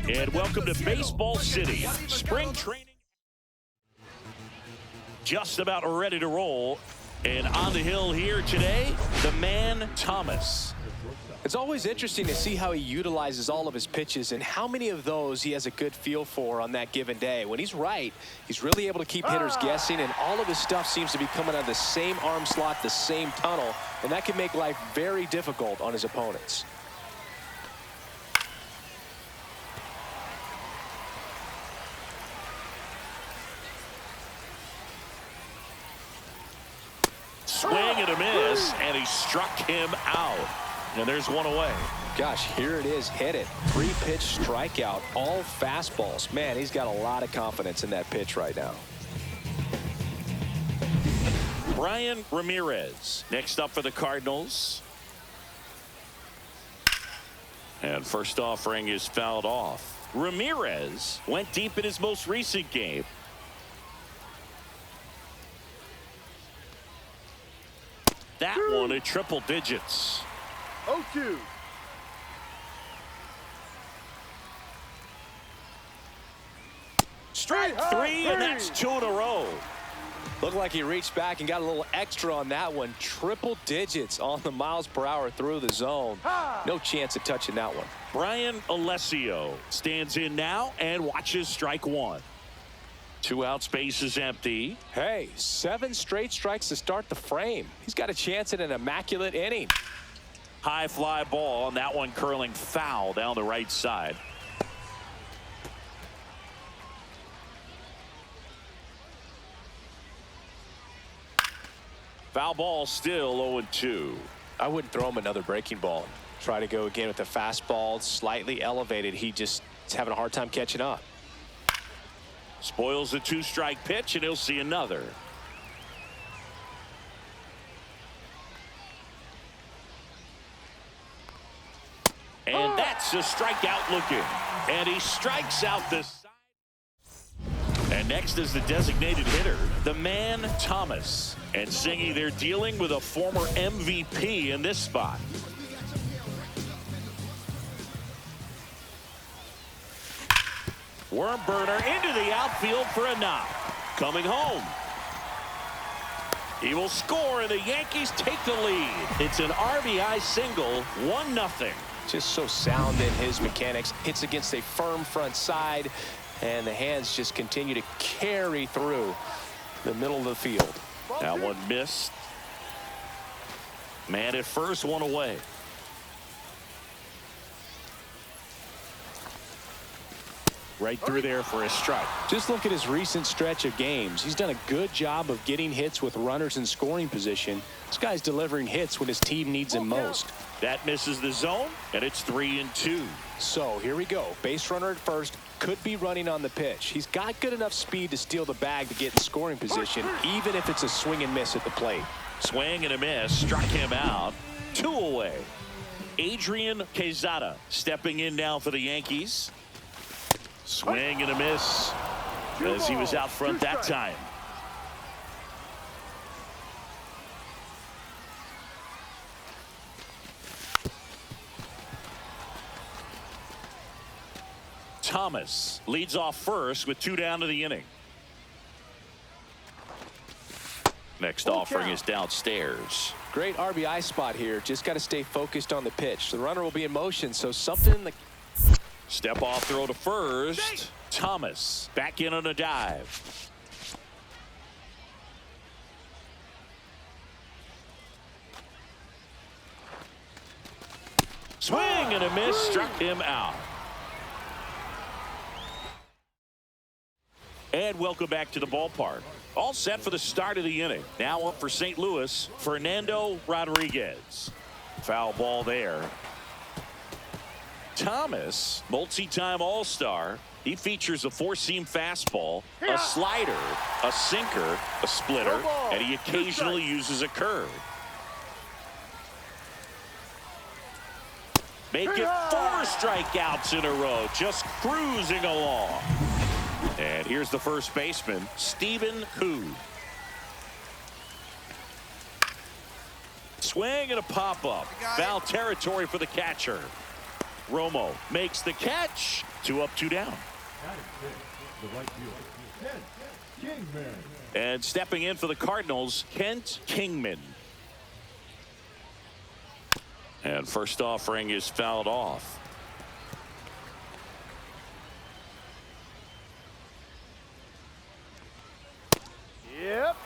And welcome to Baseball City. Spring training just about ready to roll. And on the hill here today, the man Thomas. It's always interesting to see how he utilizes all of his pitches and how many of those he has a good feel for on that given day. When he's right, he's really able to keep hitters guessing, and all of his stuff seems to be coming out of the same arm slot, the same tunnel, and that can make life very difficult on his opponents. Swing and a miss, and he struck him out. And there's one away. Gosh, here it is. Hit it. 3-pitch strikeout. All fastballs. Man, he's got a lot of confidence in that pitch right now. Brian Ramirez next up for the Cardinals. And first offering is fouled off. Ramirez went deep in his most recent game. That one at triple digits. 0-2. Strike three, and that's 2 in a row. Looked like he reached back and got a little extra on that one. Triple digits on the miles per hour through the zone. No chance of touching that one. Brian Alessio stands in now and watches strike one. 2 out, space is empty. Hey, 7 straight strikes to start the frame. He's got a chance at an immaculate inning. High fly ball, and that one curling foul down the right side. Foul ball, still 0-2. I wouldn't throw him another breaking ball. Try to go again with the fastball, slightly elevated. He just is having a hard time catching up. Spoils the 2-strike pitch, and he'll see another. And that's a strikeout looking. And he strikes out this side. And next is the designated hitter, the man Thomas. And Singy, they're dealing with a former MVP in this spot. Worm burner into the outfield for a knock. Coming home. He will score, and the Yankees take the lead. It's an RBI single, 1-0. Just so sound in his mechanics. Hits against a firm front side, and the hands just continue to carry through the middle of the field. That one missed. Man at first, one away. Right through there for a strike. Just look at his recent stretch of games. He's done a good job of getting hits with runners in scoring position. This guy's delivering hits when his team needs him most. That misses the zone, and it's 3-2. So here we go. Base runner at first, could be running on the pitch. He's got good enough speed to steal the bag to get in scoring position, even if it's a swing and miss at the plate. Swing and a miss, struck him out. 2 away. Adrian Quezada stepping in now for the Yankees. Swing and a miss as he was out front that time. Thomas leads off first with 2 down to the inning. Next offering is downstairs. Great RBI spot here. Just got to stay focused on the pitch. The runner will be in motion, so something in the... Step off throw to first. Thomas back in on a dive. Swing and a miss, struck him out. And welcome back to the ballpark. All set for the start of the inning. Now up for St. Louis, Fernando Rodriguez. Foul ball there. Thomas, multi-time All-Star. He features a 4-seam fastball, a slider, a sinker, a splitter, and he occasionally uses a curve. Make it 4 strikeouts in a row, just cruising along. And here's the first baseman, Stephen Hu. Swing and a pop-up. Foul territory for the catcher. Romo makes the catch. 2 up, 2 down. And stepping in for the Cardinals, Kent Kingman. And first offering is fouled off. Yep.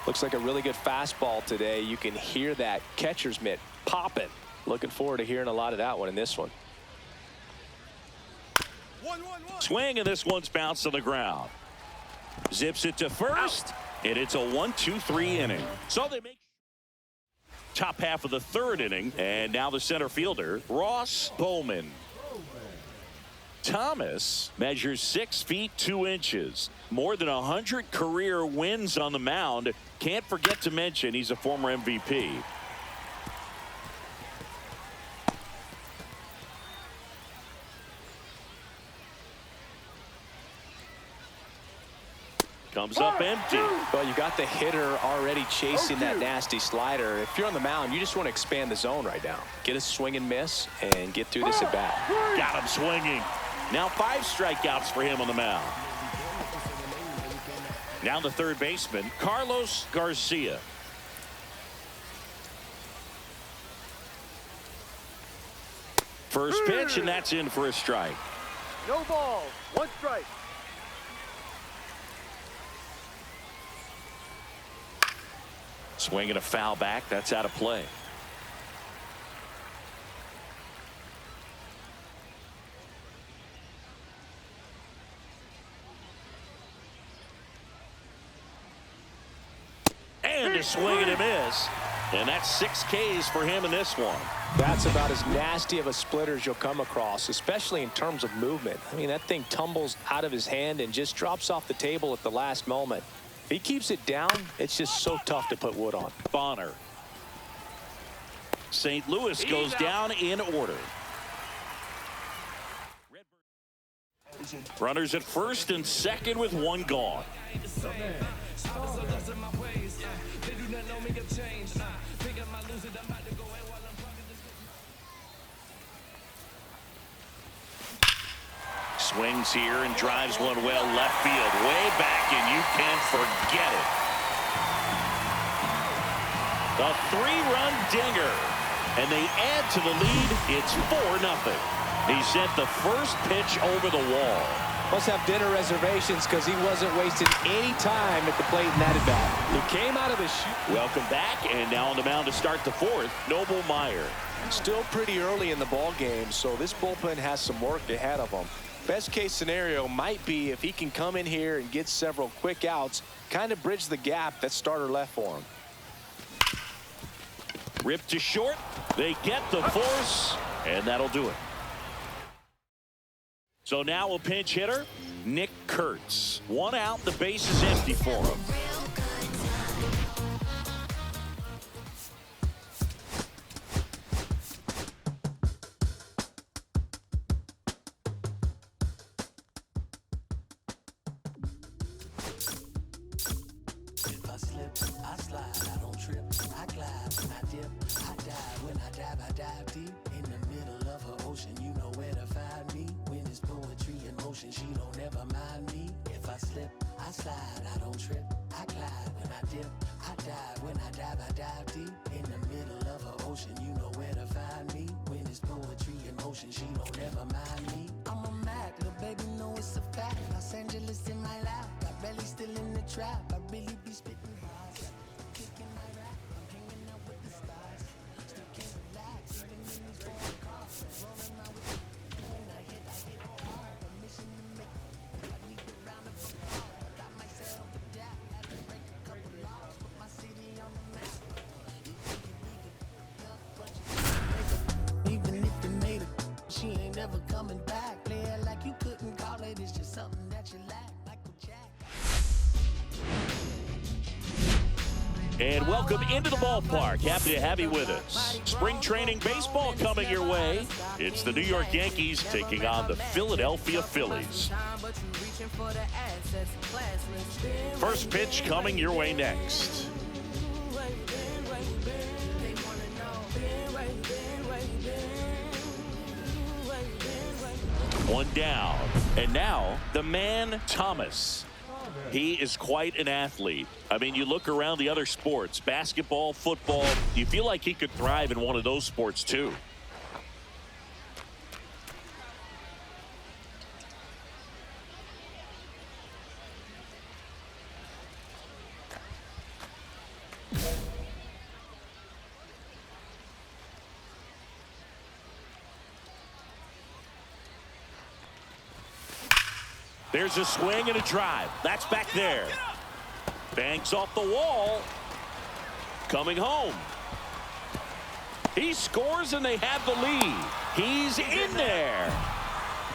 Looks like a really good fastball today. You can hear that catcher's mitt popping. Looking forward to hearing a lot of that one in this one. Swing, and this one's bounced on the ground. Zips it to first, and it's a 1-2-3 inning. So they make top half of the 3rd inning, and now the center fielder, Ross Bowman. Thomas measures 6 feet 2 inches. More than 100 career wins on the mound. Can't forget to mention he's a former MVP. Comes up empty. Well, you got the hitter already chasing that nasty slider. If you're on the mound, you just want to expand the zone right now. Get a swing and miss and get through this at bat. Got him swinging. Now 5 strikeouts for him on the mound. Now the third baseman, Carlos Garcia. First pitch, and that's in for a strike. No ball. 1 strike. Swinging a foul back. That's out of play. And a swing and a miss. And that's 6 Ks for him in this one. That's about as nasty of a splitter as you'll come across, especially in terms of movement. I mean, that thing tumbles out of his hand and just drops off the table at the last moment. If he keeps it down, it's just so tough to put wood on. Bonner. St. Louis goes down in order. Runners at first and second with 1 gone. Swings here and drives one well left field, way back, and you can't forget it. The 3-run dinger, and they add to the lead. It's 4-0. He sent the first pitch over the wall. Must have dinner reservations because he wasn't wasting any time at the plate in that at bat. He came out of the chute. Welcome back, and now on the mound to start the 4th, Noble Meyer. Still pretty early in the ball game, so this bullpen has some work ahead of them. Best case scenario might be if he can come in here and get several quick outs, kind of bridge the gap that starter left for him. Ripped to short. They get the force, and that'll do it. So now a pinch hitter, Nick Kurtz. 1 out, the base is empty for him. And welcome into the ballpark. Happy to have you with us. Spring training baseball coming your way. It's the New York Yankees taking on the Philadelphia Phillies. First pitch coming your way next. One down. And now the man, Thomas. He is quite an athlete. I mean, you look around the other sports, basketball, football, you feel like he could thrive in one of those sports too. There's a swing and a drive. That's back there. Banks off the wall. Coming home. He scores and they have the lead. He's in there.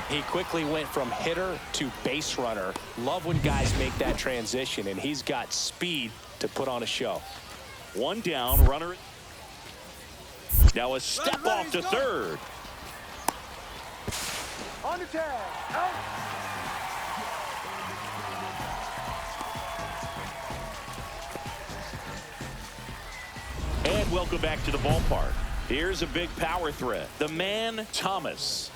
He quickly went from hitter to base runner. Love when guys make that transition, and he's got speed to put on a show. One down, runner. Now a step off to third. On the tag. Out. And welcome back to the ballpark. Here's a big power threat. The man, Thomas.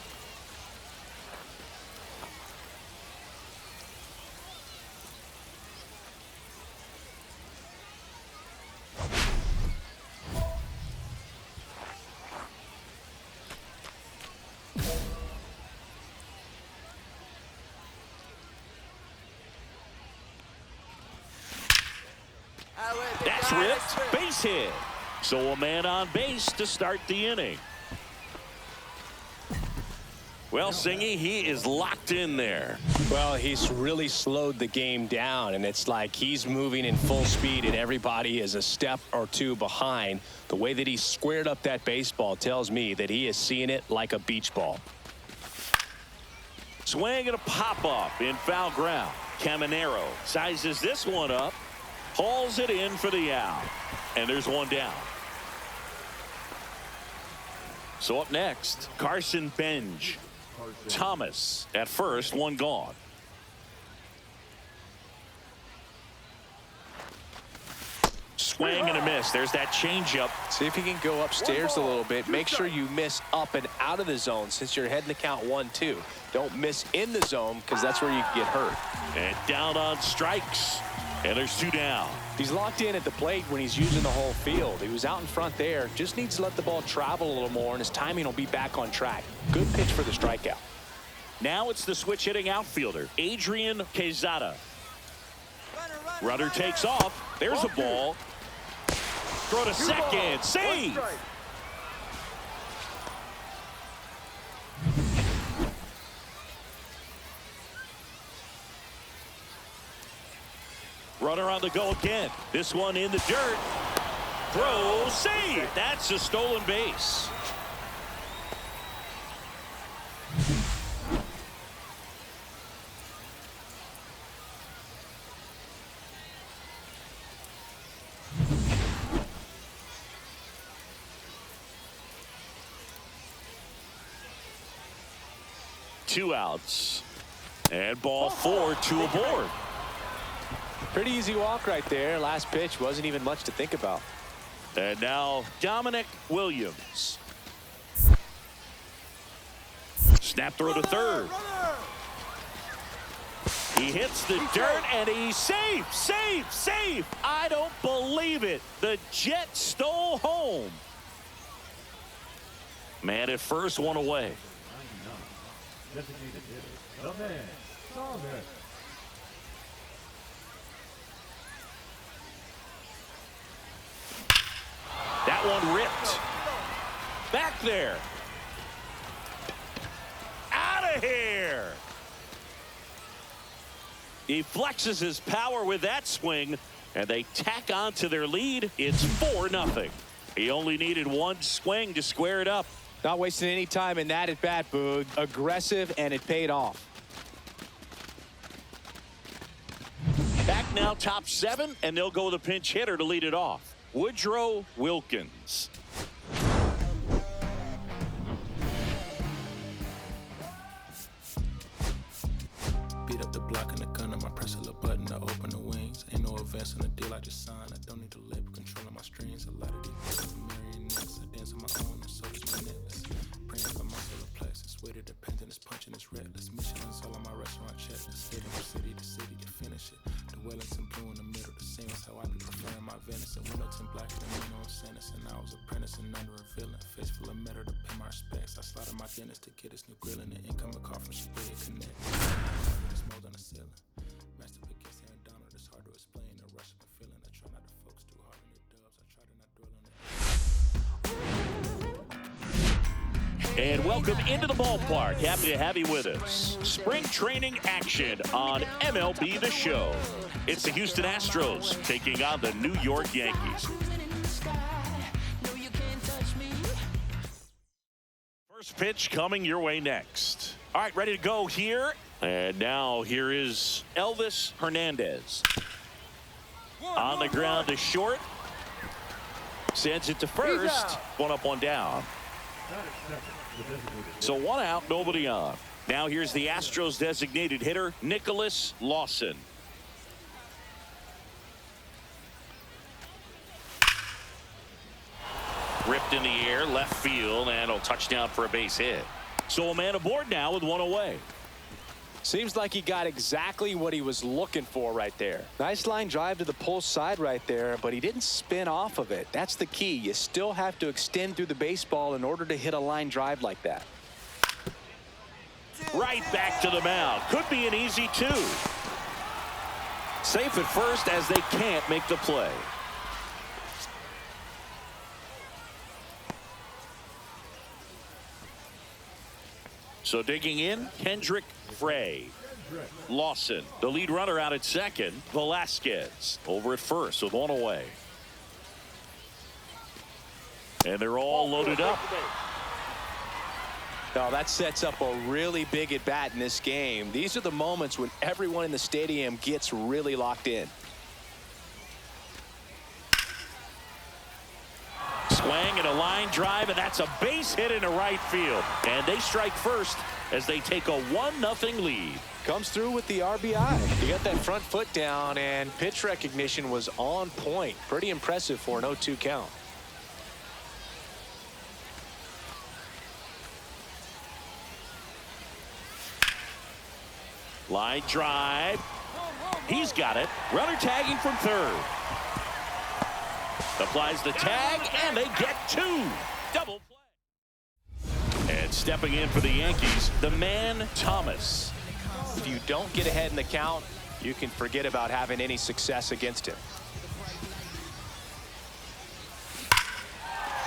That's ripped. Base hit. So a man on base to start the inning. Well, Singy, he is locked in there. Well, he's really slowed the game down, and it's like he's moving in full speed, and everybody is a step or two behind. The way that he squared up that baseball tells me that he is seeing it like a beach ball. Swing and a pop-up in foul ground. Caminero sizes this one up. Hauls it in for the out. And there's one down. So up next, Carson Benj. Thomas at first, one gone. Swing and a miss. There's that changeup. See if you can go upstairs a little bit. Make sure you miss up and out of the zone since you're heading to count 1-2. Don't miss in the zone because that's where you can get hurt. And down on strikes. And there's two down. He's locked in at the plate when he's using the whole field. He was out in front there. Just needs to let the ball travel a little more, and his timing will be back on track. Good pitch for the strikeout. Now it's the switch hitting outfielder, Adrian Quezada. Runner takes off. There's a ball. Throw to second. Save. Runner on the go again. This one in the dirt. Throw, save. That's a stolen base. Two outs. And ball four, two aboard. Pretty easy walk right there. Last pitch wasn't even much to think about. And now Dominic Williams. Snap throw to third. He hits the dirt and he's safe, safe, safe. I don't believe it. The Jet stole home. Man at first, one away. That one ripped. Back there. Out of here. He flexes his power with that swing, and they tack on to their lead. It's 4-0. He only needed one swing to square it up. Not wasting any time in that at bat, Boog. Aggressive, and it paid off. Back now, top 7, and they'll go with a pinch hitter to lead it off. Woodrow Wilkins. Beat up the block and the gun on my press a little button to open the wings. Ain't no advance on the deal I just signed. I don't need to label controlling my strings. A lot of these marionettes. I dance on my own and so does my necklace. Praying for my solar plexus. Way to dependent is punching is reckless. stressing under a villain. Face full of metal to pay my respects. I slotted my dentist to get this new grill and an incoming call from Spread Connect. This mold on the ceiling. Master Pickets and Donald. It's hard to explain the rush of a feeling. I try not to focus too hard on the dubs. I try to not dwell on it. And welcome into the ballpark. Happy to have you with us. Spring training action on MLB The Show. It's the Houston Astros taking on the New York Yankees. First pitch coming your way next. All right, ready to go here. And now here is Elvis Hernandez. On the ground to short. Sends it to first. One up, one down. So one out, nobody on. Now here's the Astros designated hitter, Nicholas Lawson. Ripped in the air, left field, and a touchdown for a base hit. So a man aboard now with one away. Seems like he got exactly what he was looking for right there. Nice line drive to the pull side right there, but he didn't spin off of it. That's the key. You still have to extend through the baseball in order to hit a line drive like that. Right back to the mound. Could be an easy two. Safe at first as they can't make the play. So digging in, Kendrick Frey. Lawson, the lead runner out at second. Velasquez over at first with one away. And they're all loaded up. Now that sets up a really big at bat in this game. These are the moments when everyone in the stadium gets really locked in. Swing and a line drive, and that's a base hit into right field. And they strike first as they take a 1-0 lead. Comes through with the RBI. He got that front foot down, and pitch recognition was on point. Pretty impressive for an 0-2 count. Line drive. He's got it. Runner tagging from third. Applies the tag, and they get two. Double play. And stepping in for the Yankees, the man Thomas. If you don't get ahead in the count, you can forget about having any success against him.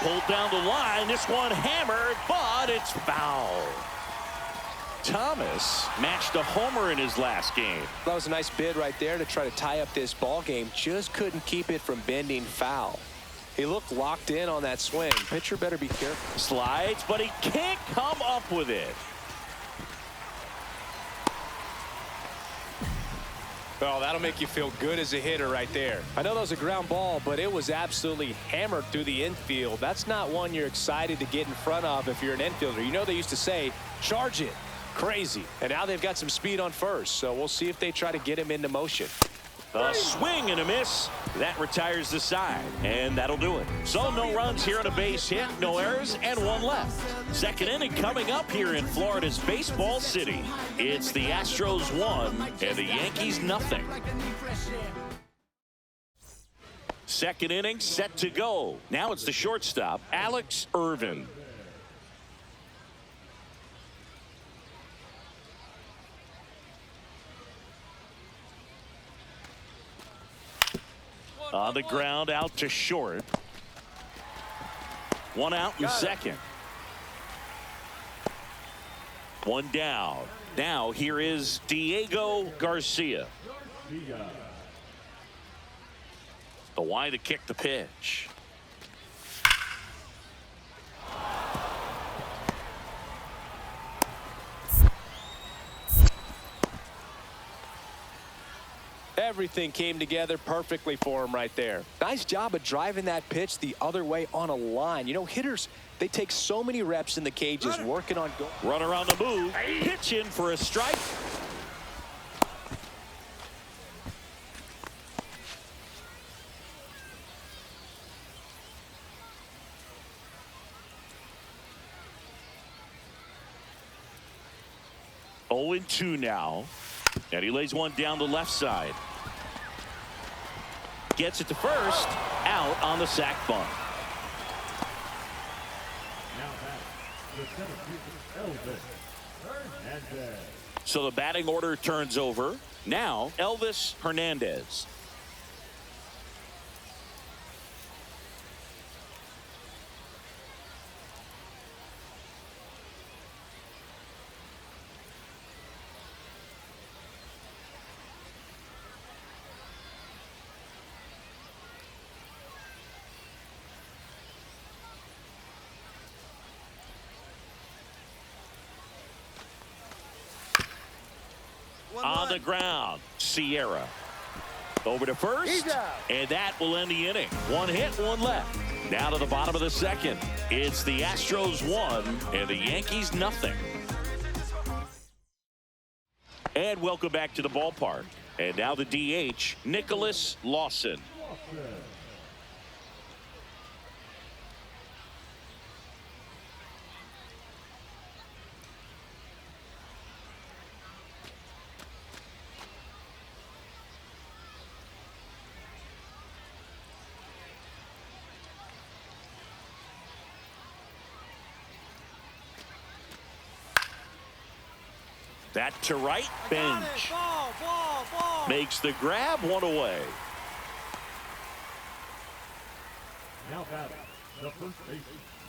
Pulled down the line. This one hammered, but it's foul. Thomas matched a homer in his last game. That was a nice bid right there to try to tie up this ball game. Just couldn't keep it from bending foul. He looked locked in on that swing. Pitcher better be careful. Slides, but he can't come up with it. Well, that'll make you feel good as a hitter right there. I know that was a ground ball, but it was absolutely hammered through the infield. That's not one you're excited to get in front of if you're an infielder. You know they used to say, charge it. Crazy. And now they've got some speed on first, so we'll see if they try to get him into motion. A swing and a miss. That retires the side, and that'll do it. So no runs here on a base hit, no errors, and one left. Second inning coming up here in Florida's Baseball City. It's the Astros 1 and the Yankees 0. Second inning set to go. Now it's the shortstop, Alex Irvin. On the ground, out to short. One out in second. One down. Now here is Diego Garcia. The wide to kick the pitch. Everything came together perfectly for him right there. Nice job of driving that pitch the other way on a line. You know, hitters, they take so many reps in the cages working on goal. Runner on the move. Pitch in for a strike. Oh, 0-2 now. And he lays one down the left side. Gets it to first. Out on the sac bunt. So the batting order turns over. Now, Elvis Hernandez. On the ground, Sierra. Over to first, and that will end the inning. One hit, one left. Now to the bottom of the second. It's the Astros 1 and the Yankees nothing. And welcome back to the ballpark. And now the DH, Nicholas Lawson. That to right, Bench. Ball. Makes the grab, one away. Now batting, the first baseman,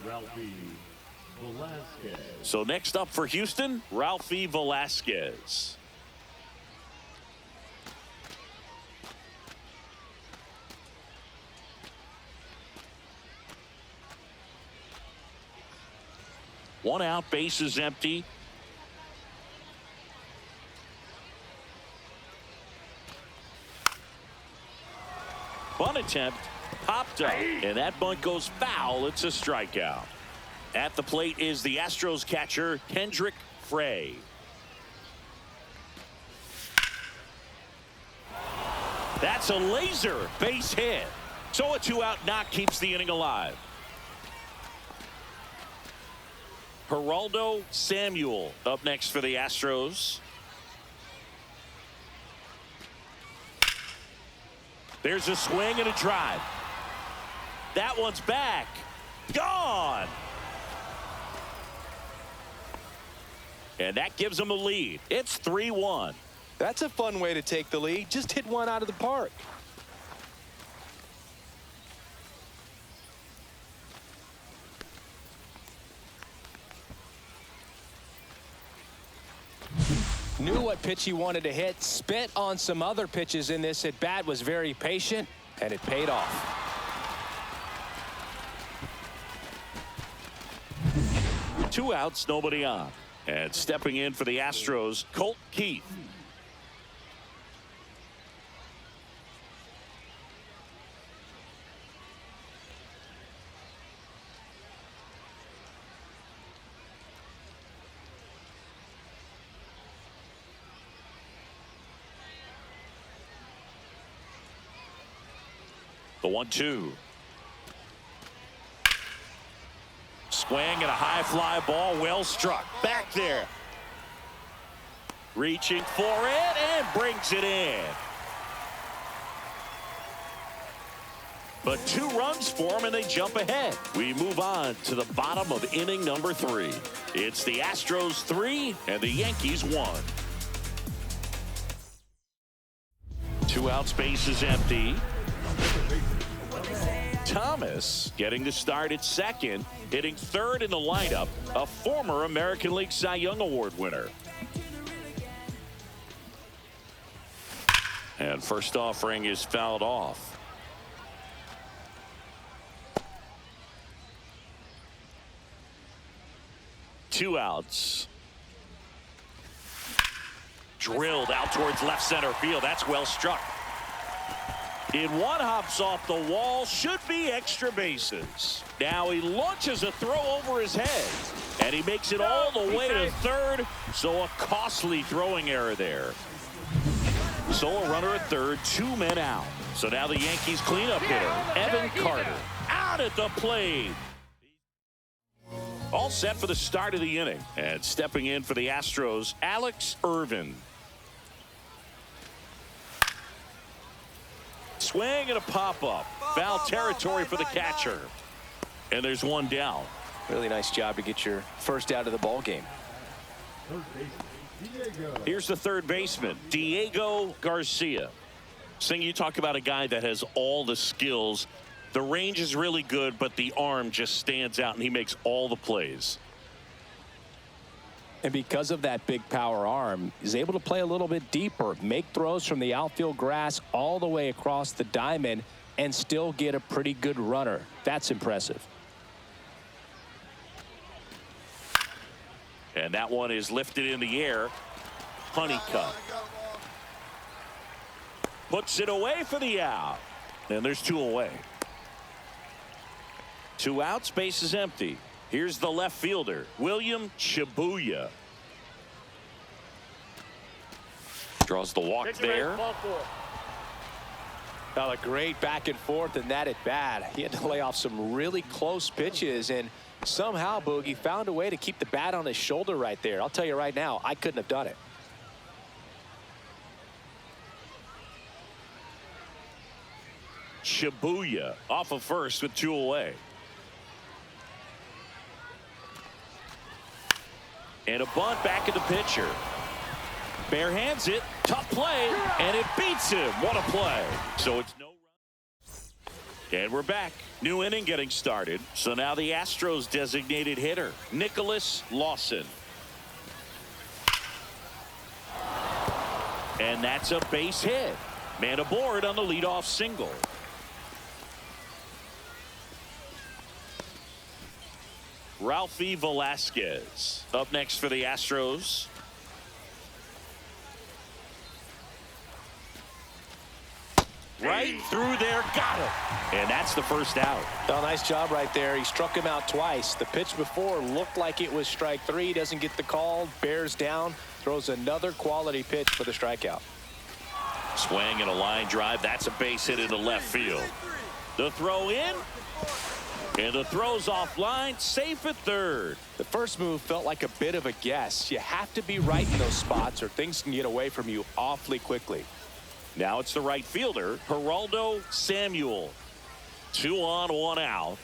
Ralphie Velasquez. So next up for Houston, Ralphie Velasquez. One out, base is empty. Bunt attempt popped up, and that bunt goes foul. It's a strikeout. At the plate is the Astros catcher, Kendrick Frey. That's a laser base hit. So a two-out knock keeps the inning alive. Geraldo Samuel up next for the Astros. There's a swing and a drive. That one's back. Gone. And that gives them a lead. It's 3-1. That's a fun way to take the lead. Just hit one out of the park. Knew what pitch he wanted to hit, spit on some other pitches in this at bat, was very patient, and it paid off. Two outs, nobody on. And stepping in for the Astros, Colt Keith. The 1-2. Swing and a high fly ball, well struck. Back there. Reaching for it and brings it in. But 2 runs for them and they jump ahead. We move on to the bottom of inning number 3. It's the Astros 3 and the Yankees 1. 2 outs, base is empty. Thomas getting the start at second, hitting third in the lineup, a former American League Cy Young Award winner. And first offering is fouled off. Two outs. Drilled out towards left center field. That's well struck. In one, hops off the wall, should be extra bases. Now he launches a throw over his head, and he makes it all the way to third, so a costly throwing error there. So a runner at third, 2 men out. So now the Yankees cleanup hitter, Evan Carter, out at the plate. All set for the start of the inning, and stepping in for the Astros, Alex Irvin. Swing and a pop-up. Foul territory for the catcher. And there's one down. Really nice job to get your first out of the ball game. Third baseman, Diego. Here's the third baseman, Diego Garcia. Sing, you talk about a guy that has all the skills. The range is really good, but the arm just stands out, and he makes all the plays. And because of that big power arm, he's able to play a little bit deeper, make throws from the outfield grass all the way across the diamond, and still get a pretty good runner. That's impressive. And that one is lifted in the air. Honeycutt puts it away for the out. And there's two away. 2 outs, base is empty. Here's the left fielder, William Shibuya. Draws the walk there. Well, a great back and forth, and that at bat. He had to lay off some really close pitches, and somehow Boogie found a way to keep the bat on his shoulder right there. I'll tell you right now, I couldn't have done it. Shibuya off of first with 2 away. And a bunt back at the pitcher. Bare hands it, tough play, and it beats him. What a play. So it's no run. And we're back. New inning getting started. So now the Astros designated hitter, Nicholas Lawson. And that's a base hit. Man aboard on the leadoff single. Ralphie Velasquez up next for the Astros. Right through there, got him. And that's the first out. Oh, nice job right there. He struck him out twice. The pitch before looked like it was strike 3. Doesn't get the call. Bears down. Throws another quality pitch for the strikeout. Swing and a line drive. That's a base hit into left field. The throw in. And the throw's offline, safe at third. The first move felt like a bit of a guess. You have to be right in those spots or things can get away from you awfully quickly. Now it's the right fielder, Geraldo Samuel. 2 on, 1 out.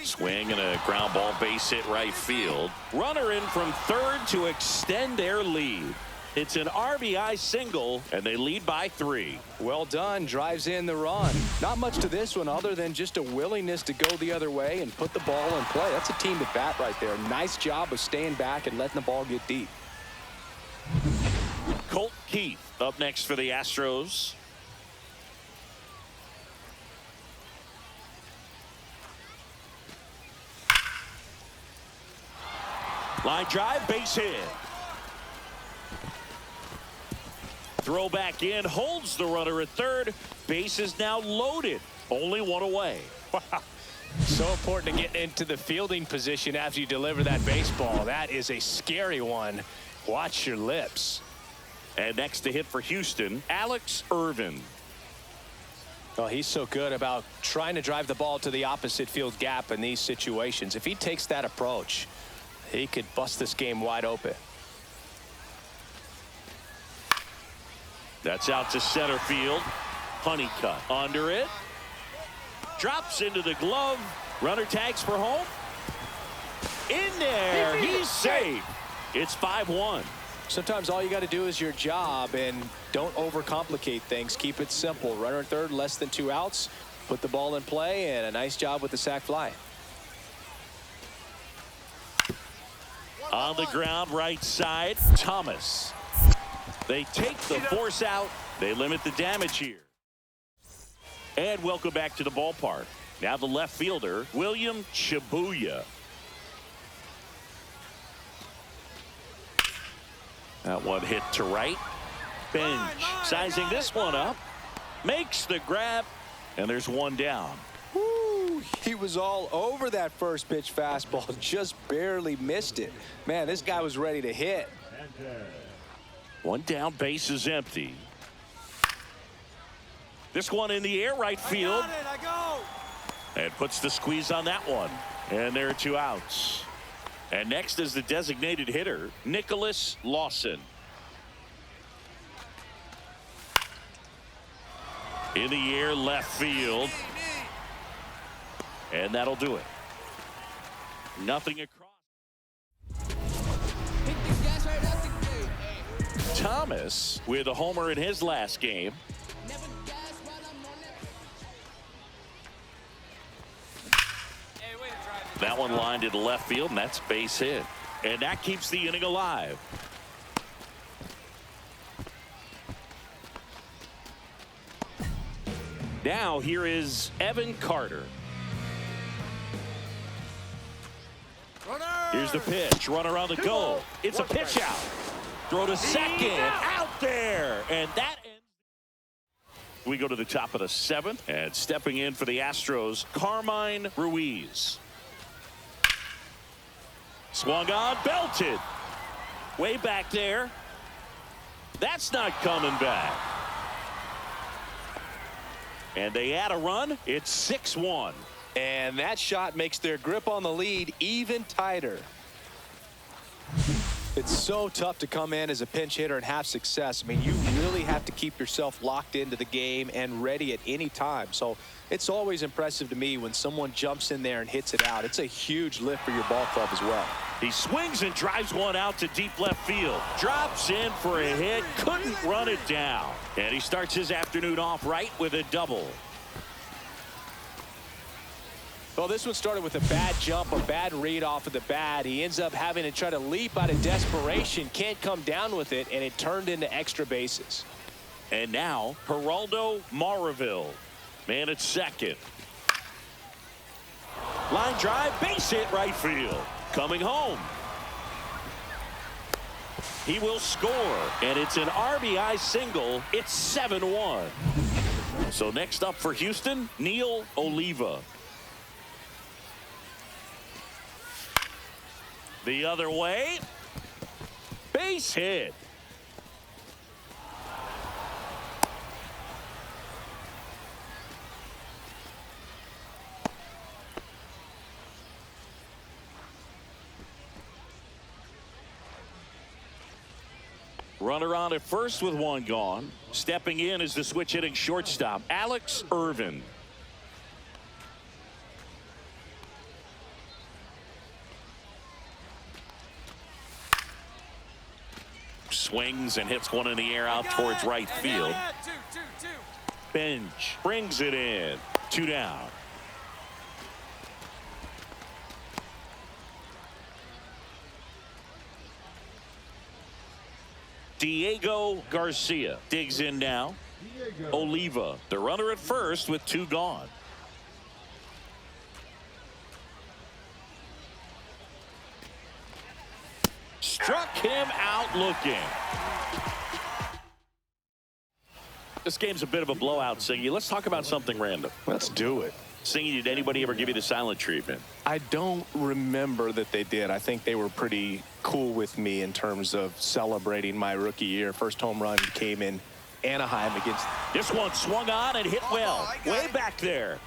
Swing and a ground ball base hit right field. Runner in from third to extend their lead. It's an RBI single, and they lead by 3. Well done. Drives in the run. Not much to this one other than just a willingness to go the other way and put the ball in play. That's a team at bat right there. Nice job of staying back and letting the ball get deep. Colt Keith up next for the Astros. Line drive, base hit. Throw back in, holds the runner at third. Base is now loaded. Only 1 away. Wow. So important to get into the fielding position after you deliver that baseball. That is a scary one. Watch your lips. And next to hit for Houston, Alex Irvin. Well, he's so good about trying to drive the ball to the opposite field gap in these situations. If he takes that approach, he could bust this game wide open. That's out to center field. Honeycutt under it. Drops into the glove. Runner tags for home. In there. He's safe. It's 5-1. Sometimes all you got to do is your job and don't overcomplicate things. Keep it simple. Runner at third, less than 2 outs. Put the ball in play, and a nice job with the sac fly. On the ground, right side, Thomas. They take the force out. They limit the damage here. And welcome back to the ballpark. Now the left fielder, William Shibuya. That one hit to right. Bench sizing this one up. Makes the grab. And there's 1 down. Woo, he was all over that first pitch fastball. Just barely missed it. Man, this guy was ready to hit. 1 down, base is empty. This one in the air, right field. I go. And puts the squeeze on that one. And there are 2 outs. And next is the designated hitter, Nicholas Lawson. In the air, left field. And that'll do it. Nothing across. Thomas with a homer in his last game. That one lined into left field, and that's base hit. And that keeps the inning alive. Now here is Evan Carter. Here's the pitch. Runner on the go. It's a pitch out. Throw to second. Out there. And that ends. We go to the top of the 7th. And stepping in for the Astros, Carmine Ruiz. Swung on, belted. Way back there. That's not coming back. And they add a run. It's 6-1. And that shot makes their grip on the lead even tighter. It's so tough to come in as a pinch hitter and have success. I mean, you really have to keep yourself locked into the game and ready at any time. So it's always impressive to me when someone jumps in there and hits it out. It's a huge lift for your ball club as well. He swings and drives one out to deep left field. Drops in for a hit. Couldn't run it down. And he starts his afternoon off right with a double. Well, this one started with a bad jump, a bad read off of the bat. He ends up having to try to leap out of desperation. Can't come down with it, and it turned into extra bases. And now, Geraldo Maraville. Man at second. Line drive, base hit right field. Coming home. He will score, and it's an RBI single. It's 7-1. So next up for Houston, Neil Oliva. The other way. Base hit. Runner on at first with one gone. Stepping in is the switch hitting shortstop, Alex Irvin. Swings and hits one in the air out towards right field. Bench brings it in. 2 down. Diego Garcia digs in now. Oliva, the runner at first with 2 gone. Struck him out looking. This game's a bit of a blowout, Singy. Let's talk about something random. Let's do it. Singy, did anybody ever give you the silent treatment? I don't remember that they did. I think they were pretty cool with me in terms of celebrating my rookie year. First home run came in Anaheim against. This one swung on and hit well. Way back there.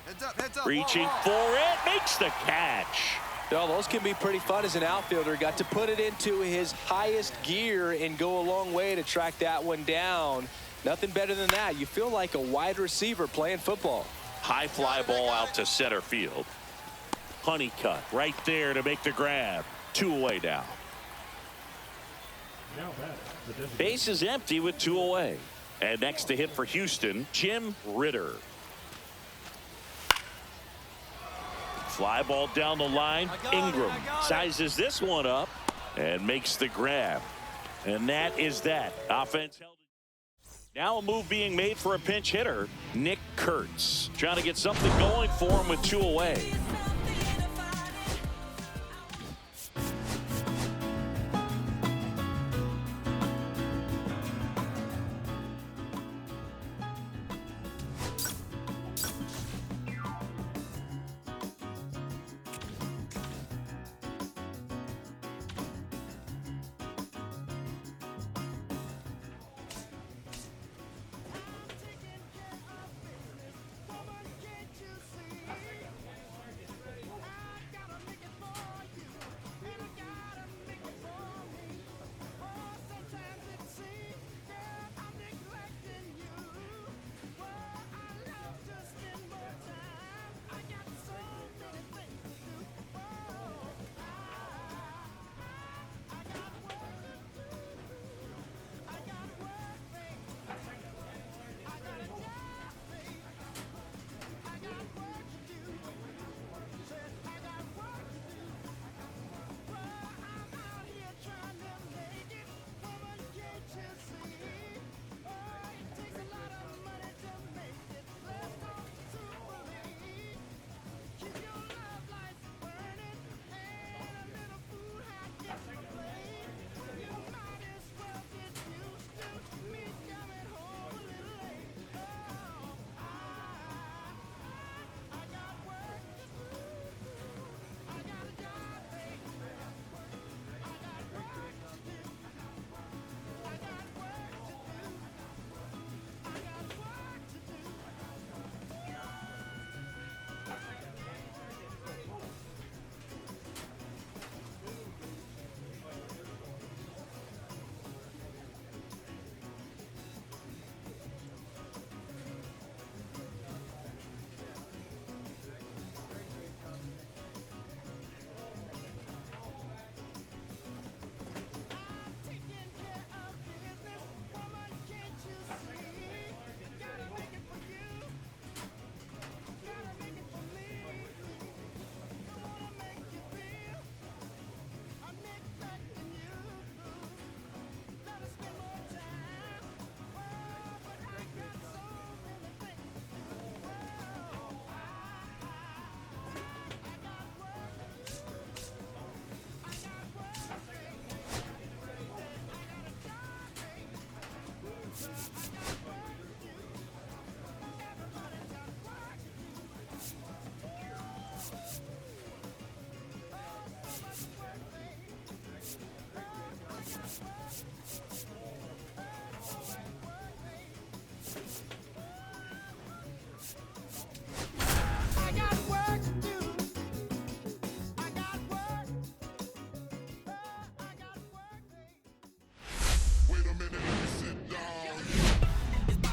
Heads up. Reaching for it. Makes the catch. Well, those can be pretty fun as an outfielder. Got to put it into his highest gear and go a long way to track that one down. Nothing better than that. You feel like a wide receiver playing football. High fly ball out to center field. Honeycutt right there to make the grab. 2 away now. Base is empty with 2 away. And next to hit for Houston, Jim Ritter. Fly ball down the line. Ingram sizes this one up and makes the grab. And that is that. Offense held. Now a move being made for a pinch hitter, Nick Kurtz. Trying to get something going for him with 2 away.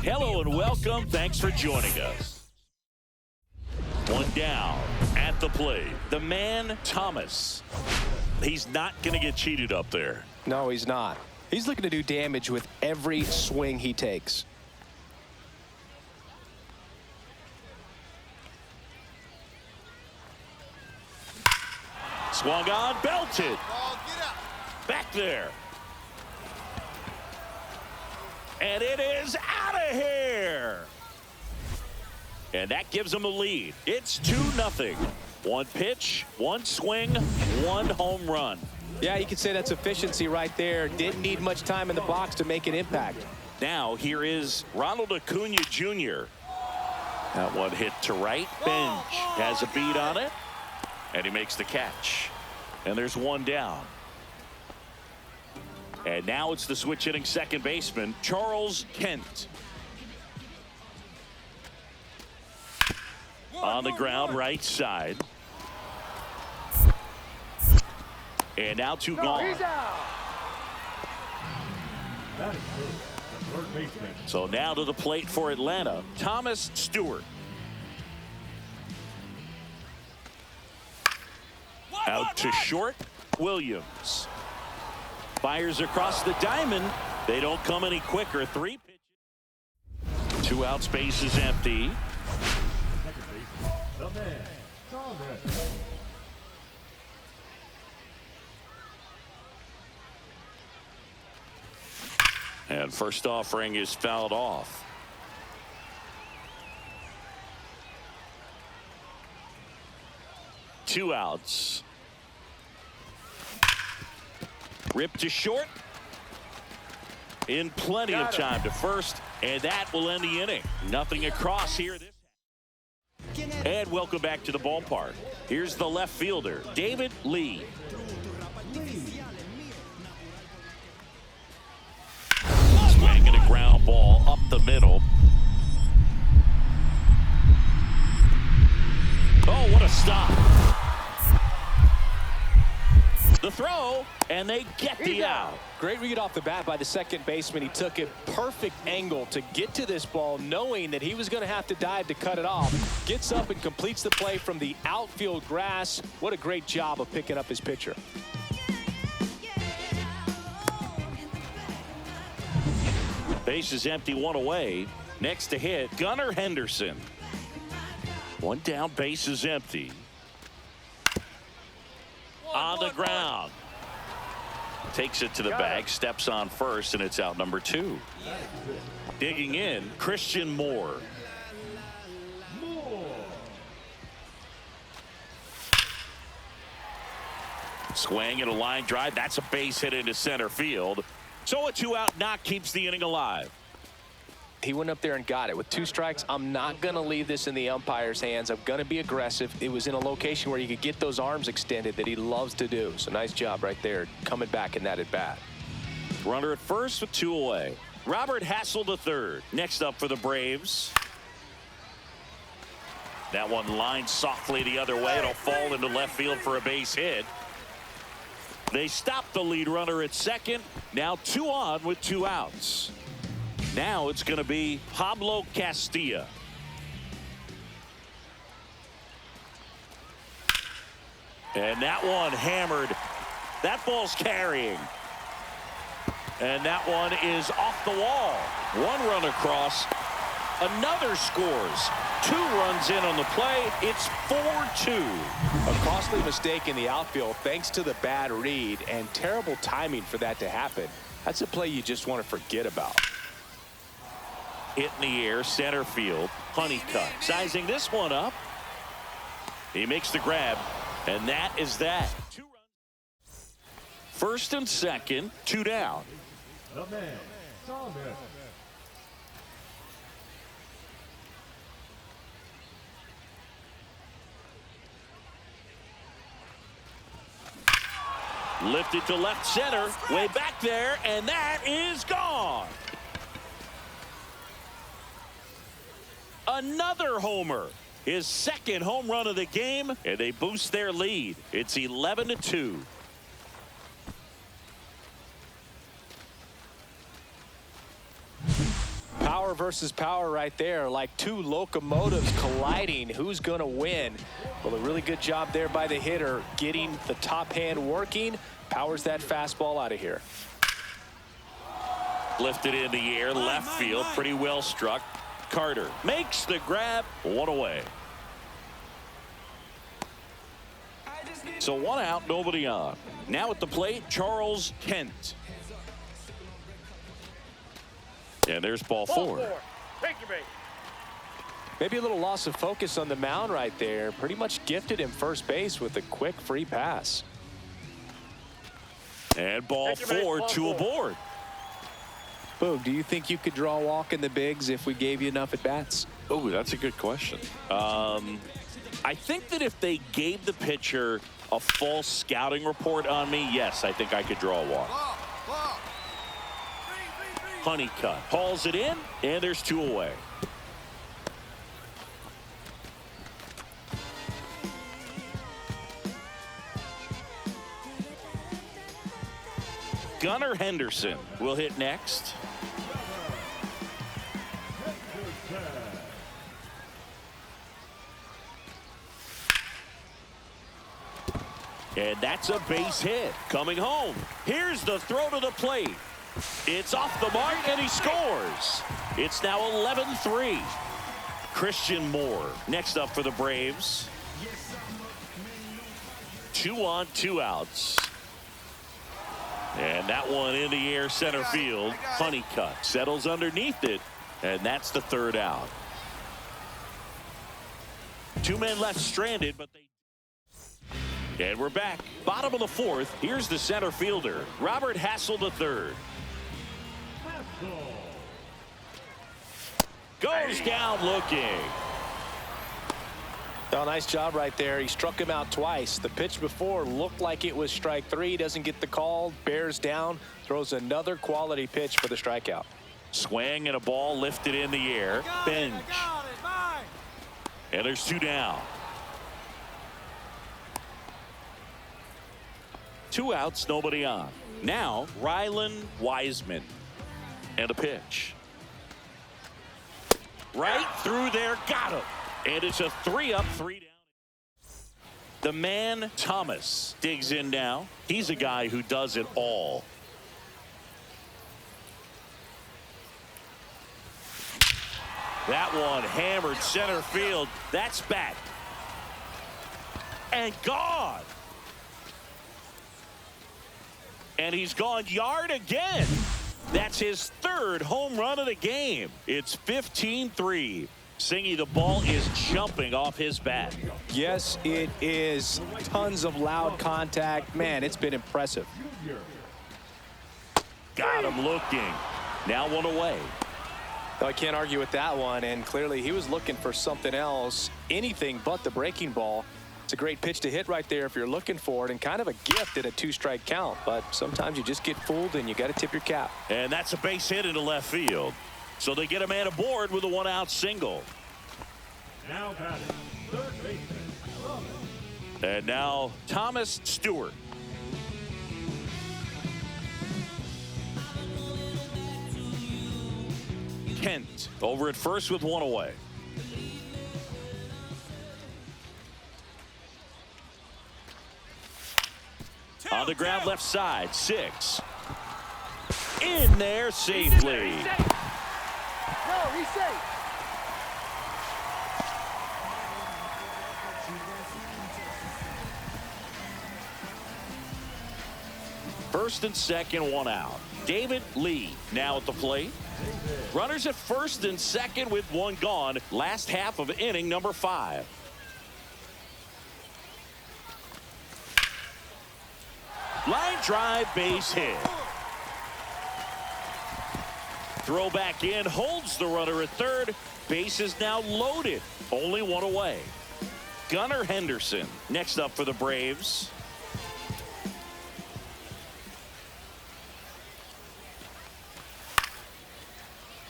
Hello and welcome. Thanks for joining us. One down at the plate. The man, Thomas. He's not going to get cheated up there. No, he's not. He's looking to do damage with every swing he takes. Swung on, belted. Back there. And it is out of here. And that gives them a lead. It's 2-0. One pitch, one swing, one home run. Yeah, you could say that's efficiency right there. Didn't need much time in the box to make an impact. Now here is Ronald Acuna Jr. That one hit to right. Bench has a beat on it. And he makes the catch. And there's one down. And now it's the switch hitting second baseman, Charles Kent. On the ground, right side. And now two gone. So now to the plate for Atlanta, Thomas Stewart. Out to short, Williams. Fires across the diamond. They don't come any quicker. 3 pitches. 2 outs, base is empty. And first offering is fouled off. Two outs. Ripped to short. In plenty of time to first, and that will end the inning. Nothing across here. And welcome back to the ballpark. Here's the left fielder, David Lee. Swinging a ground ball up the middle. Oh, what a stop. The throw, and they get the out. Great read off the bat by the second baseman. He took a perfect angle to get to this ball, knowing that he was going to have to dive to cut it off. Gets up and completes the play from the outfield grass. What a great job of picking up his pitcher. Base is empty, one away. Next to hit, Gunnar Henderson. One down, base is empty. On the ground. Takes it to the bag, steps on first, and it's out number 2. Digging in, Christian Moore. Swing and a line drive. That's a base hit into center field. So a 2-out knock keeps the inning alive. He went up there and got it. With 2 strikes, I'm not going to leave this in the umpire's hands. I'm going to be aggressive. It was in a location where you could get those arms extended that he loves to do. So nice job right there, coming back in that at bat. Runner at first with 2 away. Robert Hassel III. Next up for the Braves. That one lined softly the other way. It'll fall into left field for a base hit. They stop the lead runner at second. Now 2 on with 2 outs. Now it's going to be Pablo Castilla. And that one hammered. That ball's carrying. And that one is off the wall. 1 run across. Another scores. 2 runs in on the play. It's 4-2. A costly mistake in the outfield thanks to the bad read and terrible timing for that to happen. That's a play you just want to forget about. Hit in the air, center field. Honeycutt sizing this one up. He makes the grab, and that is that. 2 runs. First and second, 2 down. The man, Thomas. Lifted to left center, way back there, and that is gone. Another homer. His second home run of the game, and they boost their lead. It's 11-2. Power power versus power right there, like two locomotives colliding. Who's going to win? Well, a really good job there by the hitter, getting the top hand working, powers that fastball out of here. Lifted in the air, left field, pretty well struck. Carter makes the grab, one away. So one out, nobody on. Now at the plate, Charles Kent. And there's ball four. Maybe a little loss of focus on the mound right there. Pretty much gifted him first base with a quick free pass. And ball four, two aboard. Boog, do you think you could draw a walk in the bigs if we gave you enough at bats? Oh, that's a good question. I think that if they gave the pitcher a full scouting report on me, yes, I think I could draw a walk. Honeycutt hauls it in, and there's two away. Gunnar Henderson will hit next. And that's a base hit. Coming home. Here's the throw to the plate. It's off the mark, and he scores. It's now 11-3. Christian Moore next up for the Braves. 2 on, 2 outs. And that one in the air center field. Honeycutt settles underneath it, and that's the third out. 2 men left stranded, but they... And we're back. Bottom of the fourth. Here's the center fielder, Robert Hassel III. Goes down looking. Oh, nice job right there. He struck him out twice. The pitch before looked like it was strike 3. Doesn't get the call. Bears down. Throws another quality pitch for the strikeout. Swing and a ball lifted in the air. Bench. And there's 2 down. 2 outs, nobody on. Now, Rylan Wiseman. And a pitch. Right through there, got him. And it's a 3-up, 3 down. The man, Thomas, digs in now. He's a guy who does it all. That one hammered center field. That's back. And gone. And he's gone yard again. That's his 3rd home run of the game. It's 15-3. Singy, the ball is jumping off his bat. Yes, it is. Tons of loud contact. Man, it's been impressive. Got him looking. Now 1 away. I can't argue with that one, and clearly he was looking for something else, anything but the breaking ball. It's a great pitch to hit right there if you're looking for it, and kind of a gift at a 2-strike count, but sometimes you just get fooled and you got to tip your cap. And that's a base hit into left field. So they get a man aboard with a 1-out single. Now batting, third baseman. And now Thomas Stewart. Kent over at first with 1 away. On the ground left side, 6. In there safely. No, he's safe. First and second, 1 out. David Lee now at the plate. Runners at first and second with 1 gone. Last half of inning number 5. Line drive, base hit. Throw back in, holds the runner at third. Base is now loaded. Only 1 away. Gunnar Henderson next up for the Braves.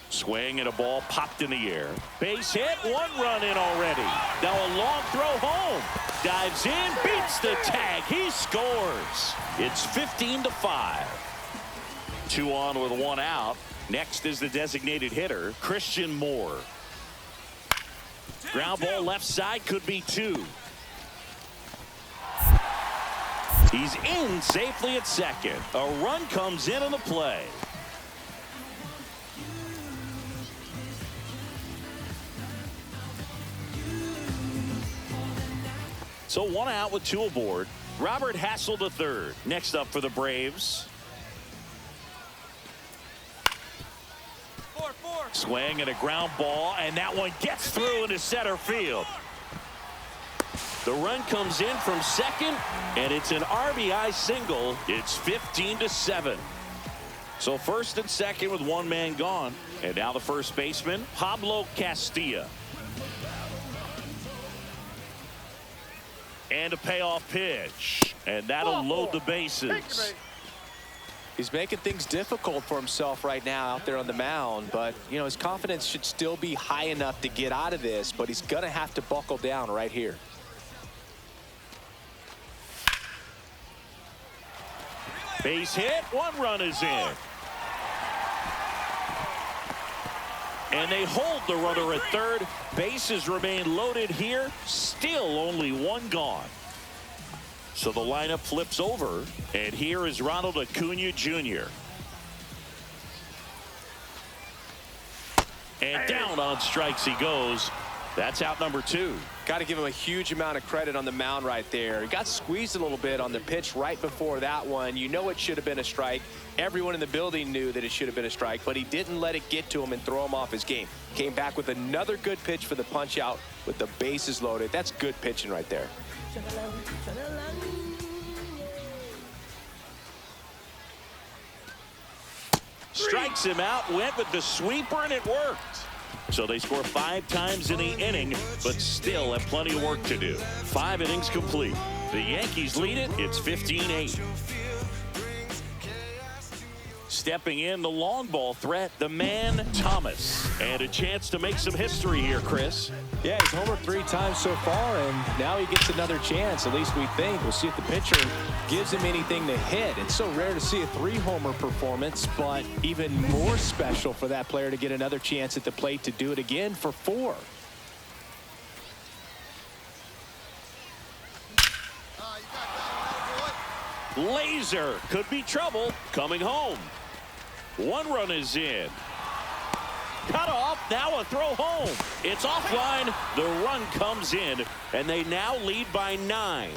Swing and a ball popped in the air. Base hit, 1 run in already. Now a long throw home. Dives in, beats the tag. He scores. It's 15-5. 2 on with 1 out. Next is the designated hitter, Christian Moore. Ground ball left side, could be 2. He's in safely at second. A run comes in on the play. So 1 out with 2 aboard. Robert Hassel to third. Next up for the Braves. Swing and a ground ball, and that one gets through into center field. The run comes in from second, and it's an RBI single. It's 15-7. So first and second with 1 man gone. And now the first baseman, Pablo Castilla. And a payoff pitch. And that'll load the bases. He's making things difficult for himself right now out there on the mound, but you know, his confidence should still be high enough to get out of this, but he's gonna have to buckle down right here. Base hit, 1 run is in. And they hold the runner at third. Bases remain loaded here. Still only 1 gone. So the lineup flips over, and here is Ronald Acuna Jr. And down on strikes he goes. That's out number 2. Got to give him a huge amount of credit on the mound right there. He got squeezed a little bit on the pitch right before that one. You know it should have been a strike. Everyone in the building knew that it should have been a strike, but he didn't let it get to him and throw him off his game. Came back with another good pitch for the punch out with the bases loaded. That's good pitching right there. Strikes him out, went with the sweeper, and it worked. So they score 5 times in the inning, but still have plenty of work to do. 5 innings complete. The Yankees lead it. It's 15-8. Stepping in, the long ball threat, the man Thomas. And a chance to make some history here, Chris. Yeah, he's homered 3 times so far, and now he gets another chance, at least we think. We'll see if the pitcher gives him anything to hit. It's so rare to see a 3-homer performance, but even more special for that player to get another chance at the plate to do it again for 4. Laser could be trouble coming home. 1 run is in. Cut off, now a throw home. It's offline. The run comes in, and they now lead by 9.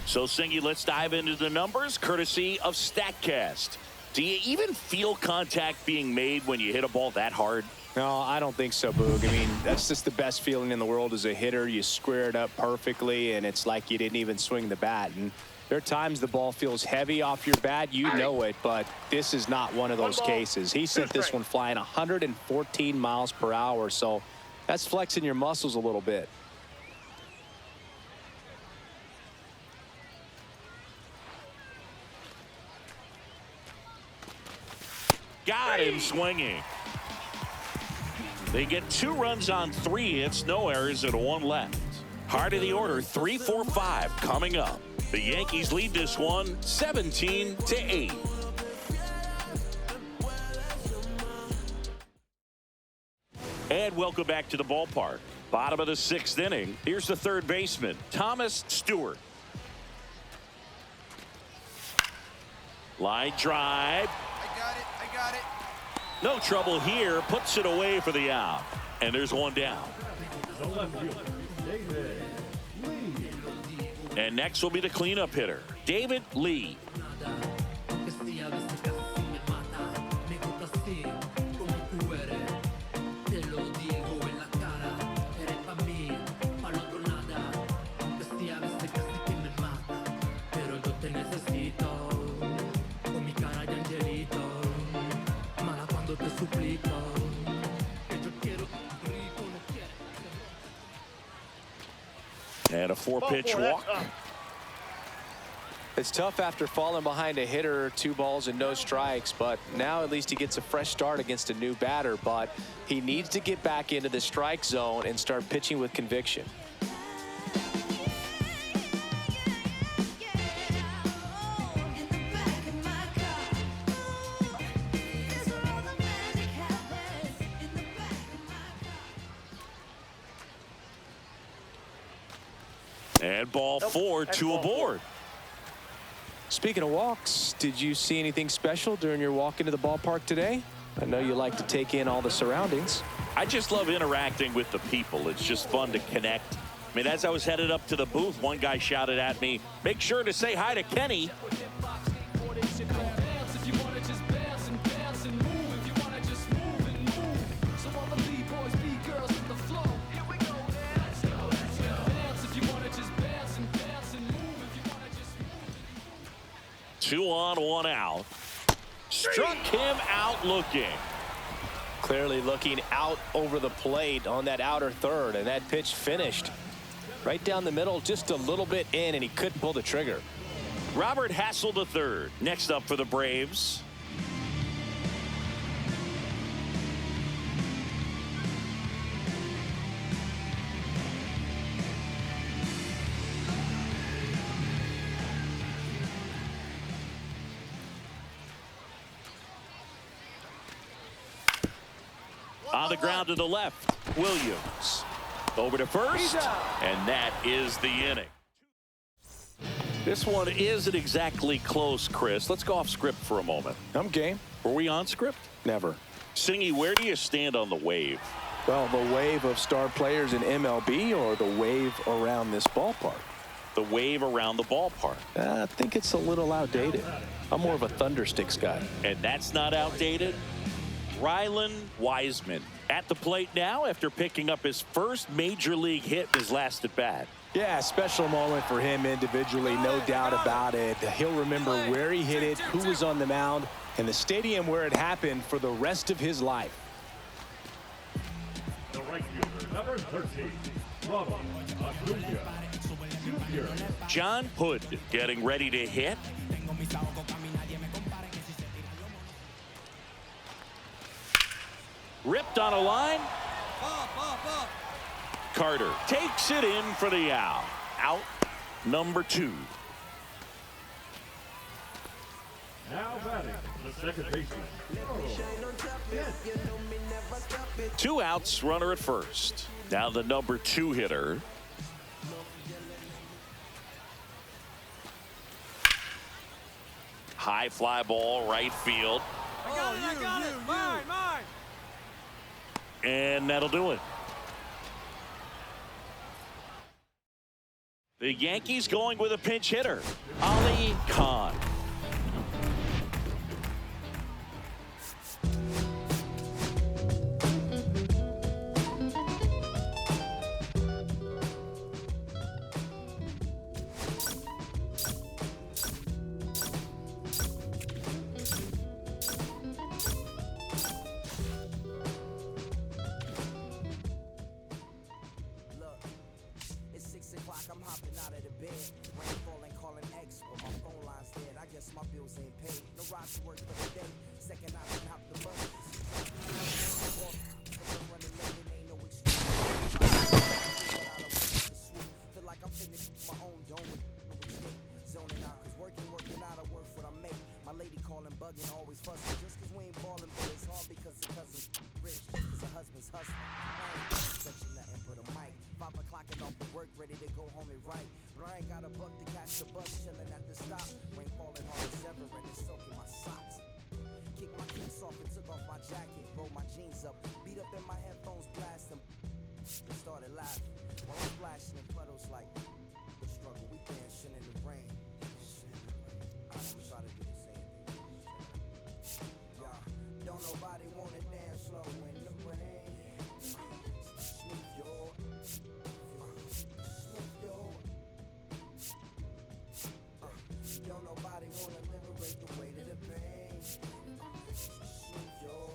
So, Singy, let's dive into the numbers, courtesy of StatCast. Do you even feel contact being made when you hit a ball that hard? No, I don't think so, Boog. I mean, that's just the best feeling in the world as a hitter. You square it up perfectly, and it's like you didn't even swing the bat. And there are times the ball feels heavy off your bat. You know it, but this is not one of those cases. He sent this one flying 114 miles per hour, so that's flexing your muscles a little bit. Got him swinging. They get 2 runs on 3 hits, no errors, and 1 left. Heart of the order, 3-4-5 coming up. The Yankees lead this one 17-8. And welcome back to the ballpark. Bottom of the 6th inning. Here's the third baseman, Thomas Stewart. Line drive. I got it. No trouble here. Puts it away for the out. And there's 1 down. The left fielder, David Lee. And next will be the cleanup hitter, David Lee. And a 4-pitch walk. It's tough after falling behind a hitter, 2 balls and no strikes, but now at least he gets a fresh start against a new batter. But he needs to get back into the strike zone and start pitching with conviction. And ball 4, 2 aboard. Speaking of walks, did you see anything special during your walk into the ballpark today? I know you like to take in all the surroundings. I just love interacting with the people. It's just fun to connect. I mean, as I was headed up to the booth, one guy shouted at me, "Make sure to say hi to Kenny." Two on, one out. Struck him out looking. Clearly looking out over the plate on that outer third, and that pitch finished right down the middle, just a little bit in, and he couldn't pull the trigger. Robert Hassel III next up for the Braves. On the ground to the left, Williams. Over to first, and that is the inning. This one isn't exactly close, Chris. Let's go off script for a moment. I'm game. Were we on script? Never. Singy, where do you stand on the wave? Well, the wave of star players in MLB or the wave around this ballpark? The wave around the ballpark. I think it's a little outdated. I'm more of a Thundersticks guy. And that's not outdated. Rylan Wiseman at the plate now after picking up his first major league hit in his last at bat. Yeah, special moment for him individually, no doubt about it. He'll remember where he hit it, who was on the mound, and the stadium where it happened for the rest of his life. The right fielder, number 13, Ronald Acuna Jr. John Hood getting ready to hit. Ripped on a line. Carter takes it in for the out. Out number 2. Now batting, the second baseman. 2 outs, runner at first. Now the number 2 hitter. High fly ball, right field. I got it. Mine. And that'll do it. The Yankees going with a pinch hitter, Ali Khan. I'm hopping out of the bed. Rain falling, calling X, but my phone line's dead. I guess my bills ain't paid. No ride to work for the day. Second I can hop the bus. Running late, it ain't no excuse. Feel like I'm finished my own dome with no escape. Zoning out, cause working out, I work what I make. My lady calling, bugging, always fussing. Just cause we ain't ballin', but it's hard because the cousin's rich. Cause her husband's hustling. I ain't touching nothing but a mic. 5 o'clock and off the work, ready to go home and write. But I ain't got a buck to catch the bus, chillin' at the stop. Rain falling hard as ever and it's soaking my socks. Kicked my kicks off and took off my jacket, rolled my jeans up, beat up in my headphones, blasting. They started laughing while I'm splashing in puddles like the struggle. We dancing in the rain. I'm gonna try to do the same thing. Yeah, don't nobody wanna dance slow in the rain. Smooth your. Don't nobody wanna liberate the weight of the pain. Smooth your.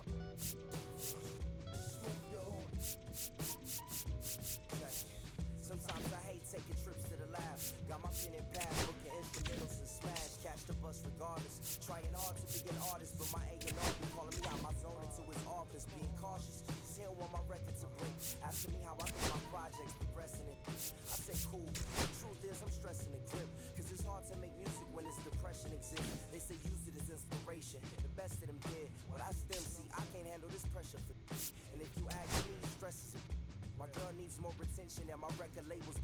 Sometimes I hate taking trips to the lab. Got my pen and pad, looking instrumentals and smash. Catch the bus regardless. Trying hard to be an artist, but my A&R be calling me out my zone into his office. Being cautious, he don't want my record to break. Asking me how I think my project's progressing it. I say cool. The truth is I'm stressing the grip. Cause it's hard to make music when this depression exists. They say use it as inspiration. The best of them did. Well, that's them. See, I can't handle this pressure for this. And if you ask me, stress is my girl needs more attention and my record label's